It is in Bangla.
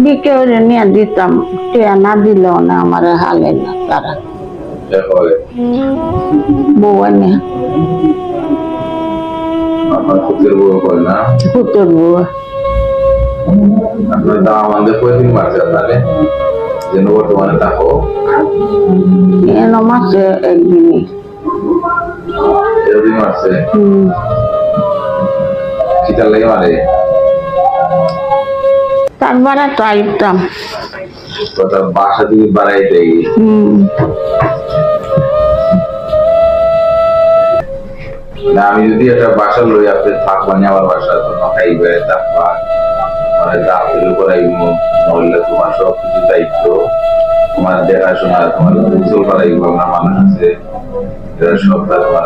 বিকেলে নিয়ে দিতাম, টিয়া না দিলেও না আমার হালে না তারা বউ এনে পুতের বউ করে না, পুতুর বউ আপনার দাম আমাদের কয়দিন মারছে আপনারে যেন বর্তমানে থাকো এন মাসে একদিনই এরদিন মারছে শীতার লাগে মারে তার বাড়া তো আইতাম কথা বাসা তুমি বাড়াইতে না আমি যদি একটা বাসা লই আপনি থাকবানি আমার বাসা তোমার খাইবে থাকবা মানে দাঁতের উপর মহিলা তোমার সব কিছু দায়িত্ব তোমার দেখাশোনা তোমার উজ্জ্বল করাইব আমার মানুষ আছে সবটা তোমার